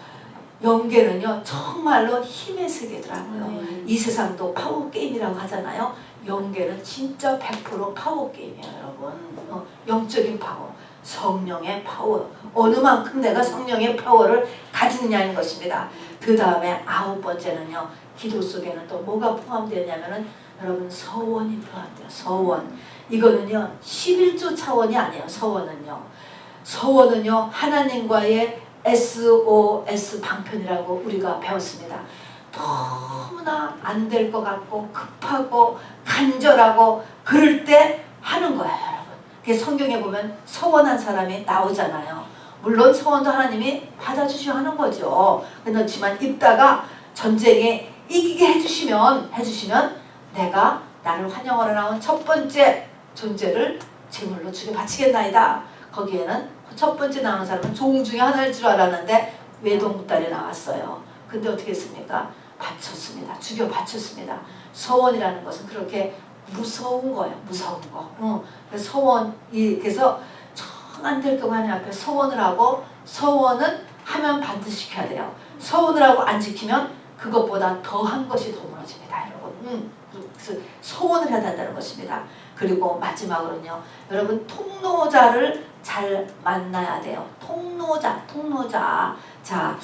영계는요 정말로 힘의 세계더라고요. 이 세상도 파워게임이라고 하잖아요. 영계는 진짜 100% 파워게임이에요, 여러분. 영적인 파워, 성령의 파워, 어느 만큼 내가 성령의 파워를 가지느냐는 것입니다. 그 다음에 9번째는요 기도 속에는 또 뭐가 포함되냐면은 여러분 서원이 포함돼요. 서원. 이거는요 11조 차원이 아니에요. 서원은요 하나님과의 SOS 방편이라고 우리가 배웠습니다. 너무나 안 될 것 같고 급하고 간절하고 그럴 때 하는 거예요, 여러분. 그래서 성경에 보면 서원한 사람이 나오잖아요. 물론 서원도 하나님이 받아주셔야 하는 거죠. 그렇지만 입다가 전쟁에 이기게 해주시면 내가 나를 환영하러 나온 첫 번째 존재를 제물로 주게 바치겠나이다. 거기에는 첫 번째 나오는 사람은 종 중에 하나일 줄 알았는데 외동딸이 나왔어요. 근데 어떻게 했습니까? 바쳤습니다. 죽여 바쳤습니다. 서원이라는 것은 그렇게 무서운 거예요. 무서운 거. 그래서 서원이 그래서 정 안 될 거만 앞에 서원을 하고 서원은 하면 반드시 지켜야 돼요. 서원을 하고 안 지키면 그것보다 더한 것이 더 무너집니다, 여러분. 그래서 소원을 해야 된다는 것입니다. 그리고 마지막으로는요, 여러분 통로자를 잘 만나야 돼요. 통로자. 자,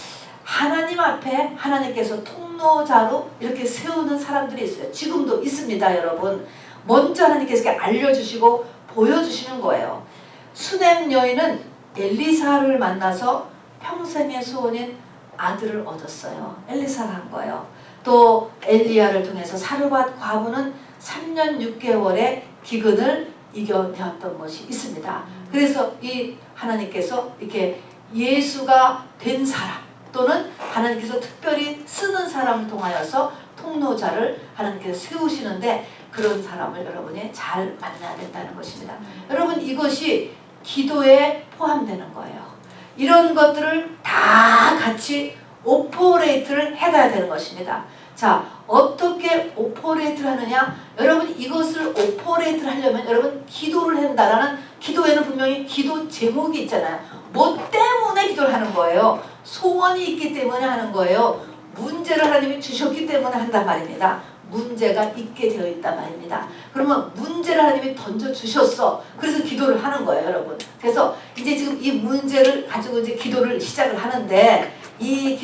하나님 앞에 하나님께서 통로자로 이렇게 세우는 사람들이 있어요. 지금도 있습니다, 여러분. 먼저 하나님께서 알려주시고 보여주시는 거예요. 수넴 여인은 엘리사를 만나서 평생의 소원인 아들을 얻었어요. 엘리사가 한 거예요. 또 엘리야를 통해서 사르밧 과부는 3년 6개월의 기근을 이겨내었던 것이 있습니다. 그래서 이 하나님께서 이렇게 예수가 된 사람 또는 하나님께서 특별히 쓰는 사람을 통하여서 통로자를 하나님께서 세우시는데 그런 사람을 여러분이 잘 만나야 된다는 것입니다. 여러분 이것이 기도에 포함되는 거예요. 이런 것들을 다 같이 오퍼레이트를 해가야 되는 것입니다. 자, 어떻게 오퍼레이트를 하느냐? 여러분 이것을 오퍼레이트를 하려면 여러분 기도를 한다라는 기도에는 분명히 기도 제목이 있잖아요. 뭐 때문에 기도를 하는 거예요? 소원이 있기 때문에 하는 거예요. 문제를 하나님이 주셨기 때문에 한단 말입니다. 문제가 있게 되어 있단 말입니다. 그러면 문제를 하나님이 던져주셨어. 그래서 기도를 하는 거예요, 여러분. 그래서 이제 지금 이 문제를 가지고 이제 기도를 시작을 하는데 이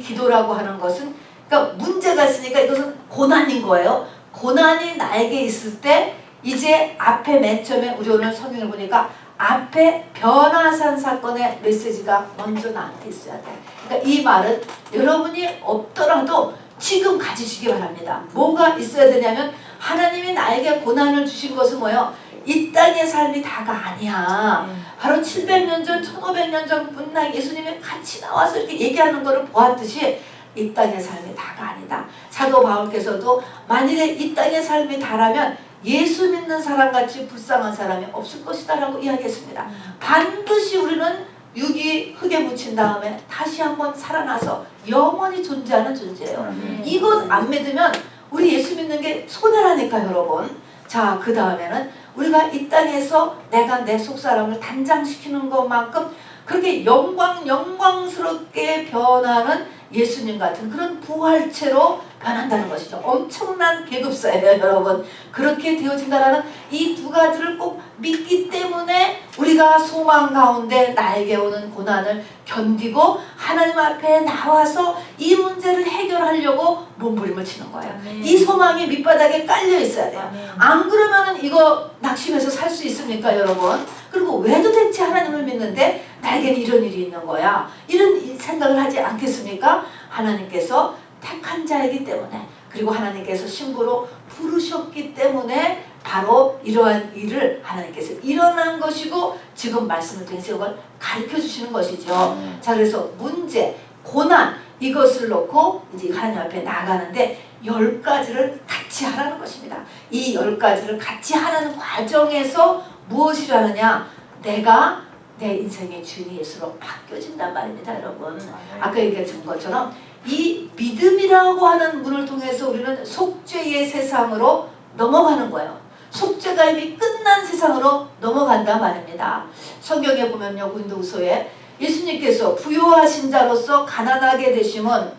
기도라고 하는 것은 그러니까 문제가 있으니까 이것은 고난인 거예요. 고난이 나에게 있을 때 이제 앞에 맨 처음에 우리 오늘 성경을 보니까 앞에 변화산 사건의 메시지가 먼저 나한테 있어야 돼. 그러니까 이 말은 여러분이 없더라도 지금 가지시기 바랍니다. 뭐가 있어야 되냐면 하나님이 나에게 고난을 주신 것은 뭐예요? 이 땅의 삶이 다가 아니야. 바로 700년 전, 1500년 전뿐나 예수님이 같이 나와서 이렇게 얘기하는 것을 보았듯이 이 땅의 삶이 다가 아니다. 사도 바울께서도 만일에 이 땅의 삶이 다라면 예수 믿는 사람같이 불쌍한 사람이 없을 것이다 라고 이야기했습니다. 반드시 우리는 육이 흙에 묻힌 다음에 다시 한번 살아나서 영원히 존재하는 존재예요. 이것 안 믿으면 우리 예수 믿는 게 손해라니까 여러분. 자, 그 다음에는 우리가 이 땅에서 내가 내 속사람을 단장시키는 것만큼 그렇게 영광스럽게 변하는 예수님 같은 그런 부활체로 변한다는 것이죠. 엄청난 계급사예요 여러분. 그렇게 되어진다는 이 두 가지를 꼭 믿기 때문에 우리가 소망 가운데 나에게 오는 고난을 견디고 하나님 앞에 나와서 이 문제를 해결하려고 몸부림을 치는 거예요. 이 소망이 밑바닥에 깔려 있어야 돼요. 안 그러면은 이거 낙심해서 살 수 있습니까 여러분? 그리고 왜 도대체 하나님을 믿는데 나에게는 이런 일이 있는 거야? 이런 생각을 하지 않겠습니까? 하나님께서 택한 자이기 때문에, 그리고 하나님께서 신부로 부르셨기 때문에 바로 이러한 일을 하나님께서 일어난 것이고 지금 말씀을 드린 세력을 가르쳐 주시는 것이죠. 자, 그래서 문제, 고난 이것을 놓고 이제 하나님 앞에 나가는데 10가지를 같이 하라는 것입니다. 이 10가지를 같이 하라는 과정에서 무엇을 하느냐? 내가 내 인생의 주인이 예수로 바뀌어진단 말입니다 여러분. 아까 얘기했던 것처럼 이 믿음이라고 하는 문을 통해서 우리는 속죄의 세상으로 넘어가는 거예요. 속죄가 이미 끝난 세상으로 넘어간단 말입니다. 성경에 보면요, 고린도후서에 예수님께서 부요하신 자로서 가난하게 되심은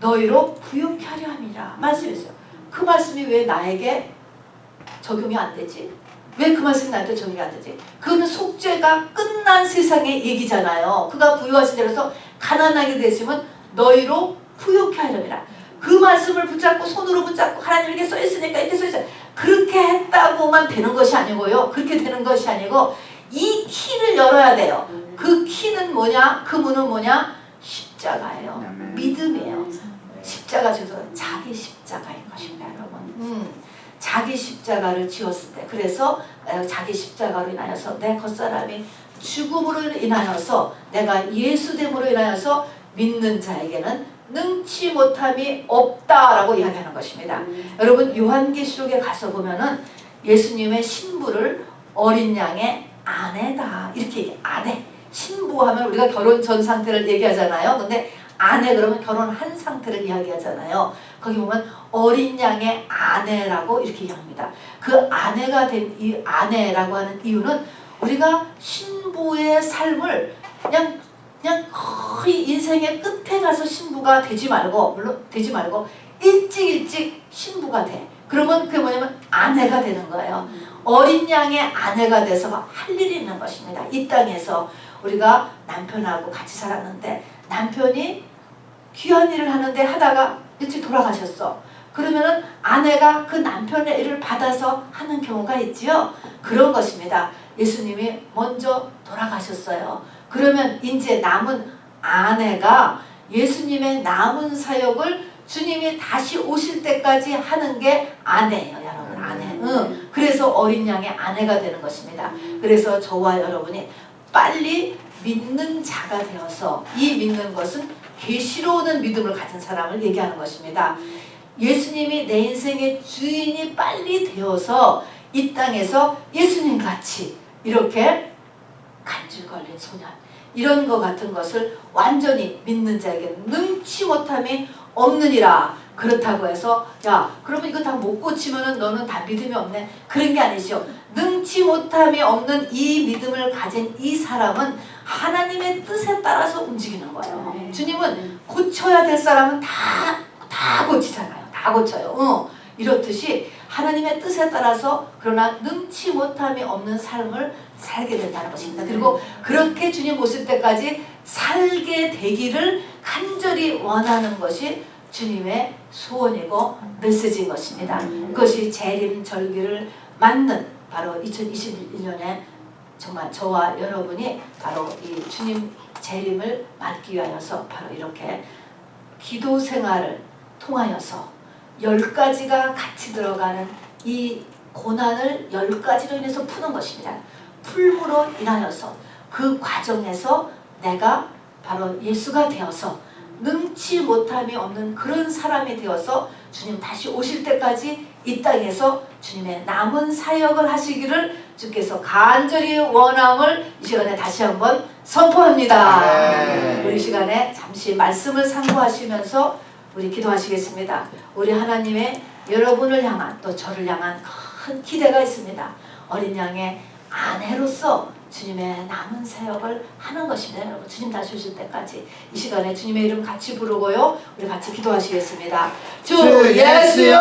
너희로 부요케 하려 함이라 말씀했어요. 그 말씀이 왜 나에게 적용이 안 되지? 왜 그 말씀이 나한테 적용이 안 되지? 그거는 속죄가 끝난 세상의 얘기잖아요. 그가 부요하신 자로서 가난하게 되심은 너희로 부요케 하려니라. 그 말씀을 붙잡고 손으로 붙잡고 하나님 이렇게 써있으니까 이렇게 써있어요. 그렇게 했다고만 되는 것이 아니고요. 그렇게 되는 것이 아니고 이 키를 열어야 돼요. 그 키는 뭐냐? 그 문은 뭐냐? 십자가예요. 믿음이에요. 십자가 중에서 자기 십자가인 것입니다 여러분. 자기 십자가를 지었을 때, 그래서 자기 십자가로 인하여서 내 겉사람이 죽음으로 인하여서 내가 예수됨으로 인하여서 믿는 자에게는 능치 못함이 없다라고 이야기하는 것입니다. 여러분 요한계시록에 가서 보면은 예수님의 신부를 어린 양의 아내다 이렇게 얘기해요. 아내. 신부하면 우리가 결혼 전 상태를 얘기하잖아요. 근데 아내 그러면 결혼한 상태를 이야기하잖아요. 거기 보면 어린 양의 아내라고 이렇게 얘기합니다. 그 아내가 된 이 아내라고 하는 이유는 우리가 신부의 삶을 그냥 거의 인생의 끝에 가서 신부가 되지 말고, 물론 되지 말고 일찍 신부가 돼. 그러면 그게 뭐냐면 아내가 되는 거예요. 어린 양의 아내가 돼서 할 일이 있는 것입니다. 이 땅에서 우리가 남편하고 같이 살았는데 남편이 귀한 일을 하는데 하다가 일찍 돌아가셨어. 그러면은 아내가 그 남편의 일을 받아서 하는 경우가 있지요. 그런 것입니다. 예수님이 먼저 돌아가셨어요. 그러면 이제 남은 아내가 예수님의 남은 사역을 주님이 다시 오실 때까지 하는 게 아내예요 여러분. 아내. 그래서 어린 양의 아내가 되는 것입니다. 그래서 저와 여러분이 빨리 믿는 자가 되어서, 이 믿는 것은 계시로 오는 믿음을 가진 사람을 얘기하는 것입니다. 예수님이 내 인생의 주인이 빨리 되어서 이 땅에서 예수님같이 이렇게 간질 걸린 소년, 이런 것 같은 것을 완전히 믿는 자에게 능치 못함이 없느니라. 그렇다고 해서 야 그러면 이거 다 못 고치면은 너는 다 믿음이 없네, 그런 게 아니죠. 능치 못함이 없는 이 믿음을 가진 이 사람은 하나님의 뜻에 따라서 움직이는 거예요. 주님은 고쳐야 될 사람은 다 고치잖아요. 다 고쳐요. 이렇듯이 하나님의 뜻에 따라서, 그러나 능치 못함이 없는 삶을 살게 된다는 것입니다. 그리고 그렇게 주님 오실 때까지 살게 되기를 간절히 원하는 것이 주님의 소원이고 메시지인 것입니다. 그것이 재림절기를 맞는 바로 2021년에 정말 저와 여러분이 바로 이 주님 재림을 맞기 위하여서 바로 이렇게 기도 생활을 통하여서 10가지가 같이 들어가는 이 고난을 10가지로 인해서 푸는 것입니다. 풀므로 인하여서 그 과정에서 내가 바로 예수가 되어서 능치 못함이 없는 그런 사람이 되어서 주님 다시 오실 때까지 이 땅에서 주님의 남은 사역을 하시기를 주께서 간절히 원함을 이 시간에 다시 한번 선포합니다. 아멘. 우리 시간에 잠시 말씀을 상고하시면서 우리 기도하시겠습니다. 우리 하나님의 여러분을 향한 또 저를 향한 큰 기대가 있습니다. 어린 양의 아내로서 주님의 남은 사역을 하는 것입니다. 여러분, 주님 다시 오실 때까지 이 시간에 주님의 이름 같이 부르고요. 우리 같이 기도하시겠습니다. 주 예수여